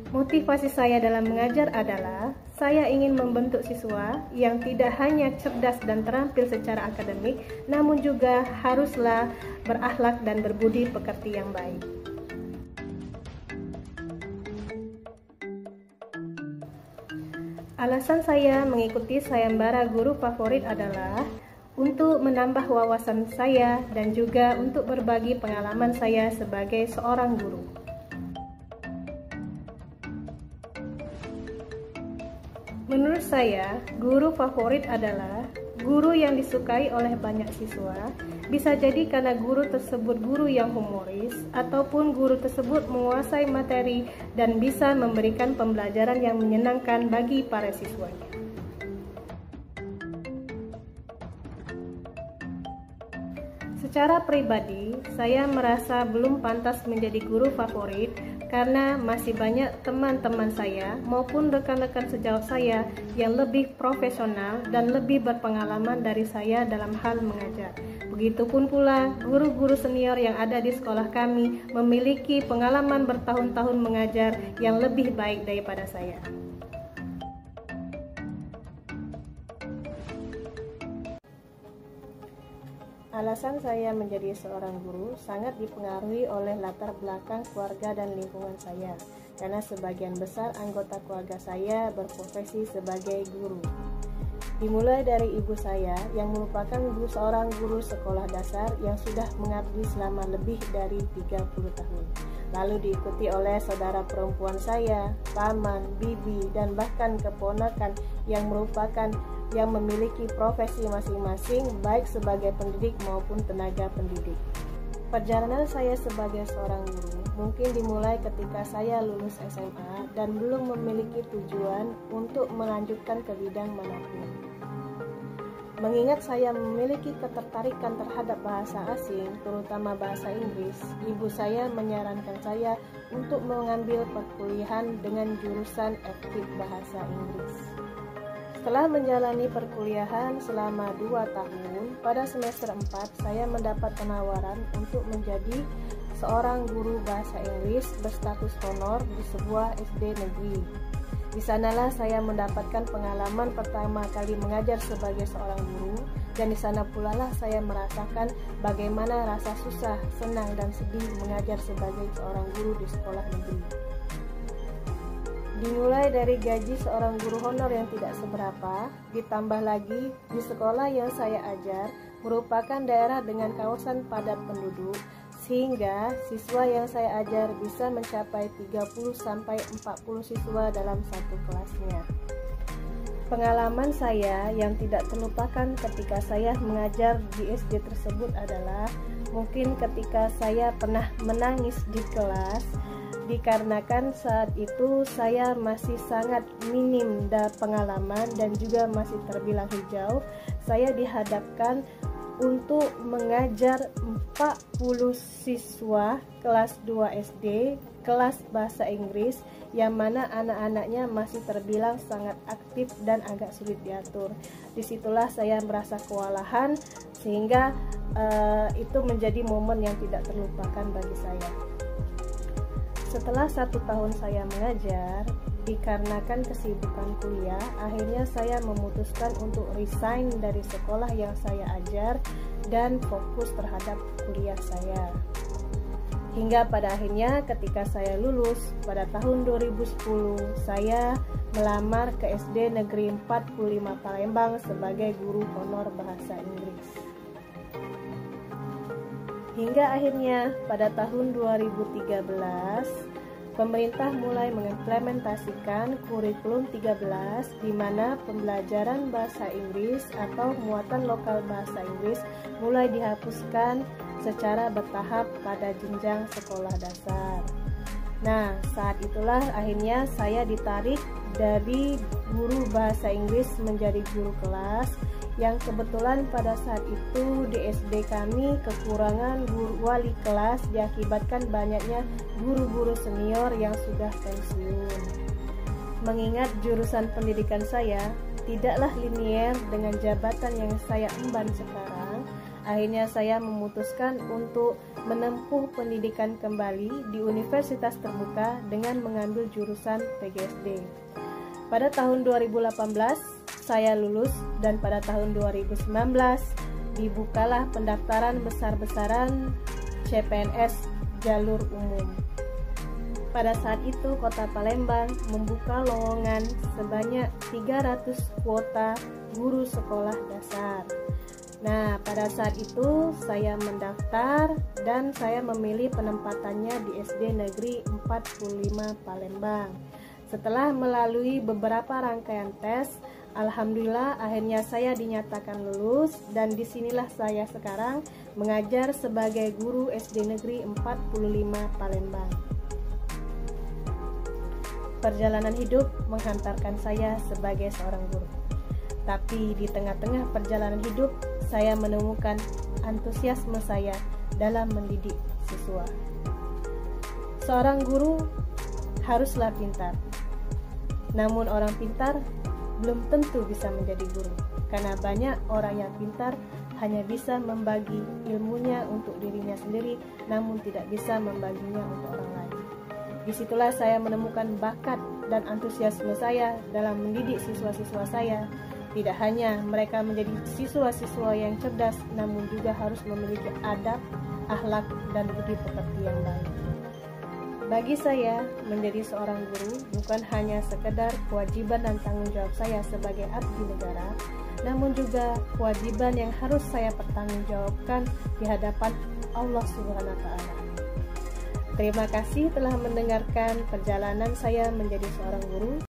Motivasi saya dalam mengajar adalah saya ingin membentuk siswa yang tidak hanya cerdas dan terampil secara akademik, namun juga haruslah berakhlak dan berbudi pekerti yang baik. Alasan saya mengikuti sayembara guru favorit adalah untuk menambah wawasan saya dan juga untuk berbagi pengalaman saya sebagai seorang guru. Menurut saya, guru favorit adalah guru yang disukai oleh banyak siswa. Bisa jadi karena guru tersebut guru yang humoris, ataupun guru tersebut menguasai materi dan bisa memberikan pembelajaran yang menyenangkan bagi para siswanya. Secara pribadi, saya merasa belum pantas menjadi guru favorit karena masih banyak teman-teman saya maupun rekan-rekan sejawat saya yang lebih profesional dan lebih berpengalaman dari saya dalam hal mengajar. Begitupun pula guru-guru senior yang ada di sekolah kami memiliki pengalaman bertahun-tahun mengajar yang lebih baik daripada saya. Alasan saya menjadi seorang guru sangat dipengaruhi oleh latar belakang keluarga dan lingkungan saya, karena sebagian besar anggota keluarga saya berprofesi sebagai guru. Dimulai dari ibu saya yang merupakan seorang guru sekolah dasar yang sudah mengabdi selama lebih dari 30 tahun. Lalu diikuti oleh saudara perempuan saya, paman, bibi, dan bahkan keponakan yang memiliki profesi masing-masing baik sebagai pendidik maupun tenaga pendidik. Perjalanan saya sebagai seorang guru mungkin dimulai ketika saya lulus SMA dan belum memiliki tujuan untuk melanjutkan ke bidang manapun. Mengingat saya memiliki ketertarikan terhadap bahasa asing, terutama bahasa Inggris, ibu saya menyarankan saya untuk mengambil perkuliahan dengan jurusan Etik Bahasa Inggris. Setelah menjalani perkuliahan selama 2 tahun, pada semester 4 saya mendapat penawaran untuk menjadi seorang guru bahasa Inggris berstatus honor di sebuah SD negeri. Di sanalah saya mendapatkan pengalaman pertama kali mengajar sebagai seorang guru, dan di sana pula lah saya merasakan bagaimana rasa susah, senang, dan sedih mengajar sebagai seorang guru di sekolah negeri. Dimulai dari gaji seorang guru honor yang tidak seberapa, ditambah lagi di sekolah yang saya ajar merupakan daerah dengan kawasan padat penduduk, sehingga siswa yang saya ajar bisa mencapai 30-40 siswa dalam satu kelasnya. Pengalaman saya yang tidak terlupakan ketika saya mengajar di SD tersebut adalah mungkin ketika saya pernah menangis di kelas, dikarenakan saat itu saya masih sangat minim pengalaman dan juga masih terbilang hijau. Saya dihadapkan untuk mengajar 40 siswa kelas 2 SD, kelas bahasa Inggris, yang mana anak-anaknya masih terbilang sangat aktif dan agak sulit diatur. Disitulah saya merasa kewalahan, sehingga itu menjadi momen yang tidak terlupakan bagi saya. Setelah 1 tahun saya mengajar, dikarenakan kesibukan kuliah, akhirnya saya memutuskan untuk resign dari sekolah yang saya ajar dan fokus terhadap kuliah saya. Hingga pada akhirnya ketika saya lulus pada tahun 2010, saya melamar ke SD Negeri 45 Palembang sebagai guru honor bahasa Inggris. Hingga akhirnya pada tahun 2013, pemerintah mulai mengimplementasikan kurikulum 13 di mana pembelajaran bahasa Inggris atau muatan lokal bahasa Inggris mulai dihapuskan secara bertahap pada jenjang sekolah dasar. Nah, saat itulah akhirnya saya ditarik dari guru bahasa Inggris menjadi guru kelas, yang kebetulan pada saat itu di SD kami kekurangan guru wali kelas diakibatkan banyaknya guru-guru senior yang sudah pensiun. Mengingat jurusan pendidikan saya tidaklah linier dengan jabatan yang saya emban sekarang, akhirnya saya memutuskan untuk menempuh pendidikan kembali di Universitas Terbuka dengan mengambil jurusan PGSD. Pada tahun 2018 saya lulus dan pada tahun 2019 dibukalah pendaftaran besar-besaran CPNS jalur umum. Pada saat itu Kota Palembang membuka lowongan sebanyak 300 kuota guru sekolah dasar. Nah, pada saat itu saya mendaftar dan saya memilih penempatannya di SD Negeri 45 Palembang. Setelah melalui beberapa rangkaian tes, alhamdulillah akhirnya saya dinyatakan lulus dan disinilah saya sekarang mengajar sebagai guru SD Negeri 45 Palembang. Perjalanan hidup menghantarkan saya sebagai seorang guru. Tapi di tengah-tengah perjalanan hidup, saya menemukan antusiasme saya dalam mendidik siswa. Seorang guru haruslah pintar. Namun orang pintar belum tentu bisa menjadi guru. Karena banyak orang yang pintar hanya bisa membagi ilmunya untuk dirinya sendiri, namun tidak bisa membaginya untuk orang lain. Disitulah saya menemukan bakat dan antusiasme saya dalam mendidik siswa-siswa saya. Tidak hanya mereka menjadi siswa-siswa yang cerdas, namun juga harus memiliki adab, akhlak, dan budi pekerti yang baik. Bagi saya, menjadi seorang guru bukan hanya sekedar kewajiban dan tanggung jawab saya sebagai abdi negara, namun juga kewajiban yang harus saya pertanggungjawabkan di hadapan Allah Subhanahu wa Ta'ala. Terima kasih telah mendengarkan perjalanan saya menjadi seorang guru.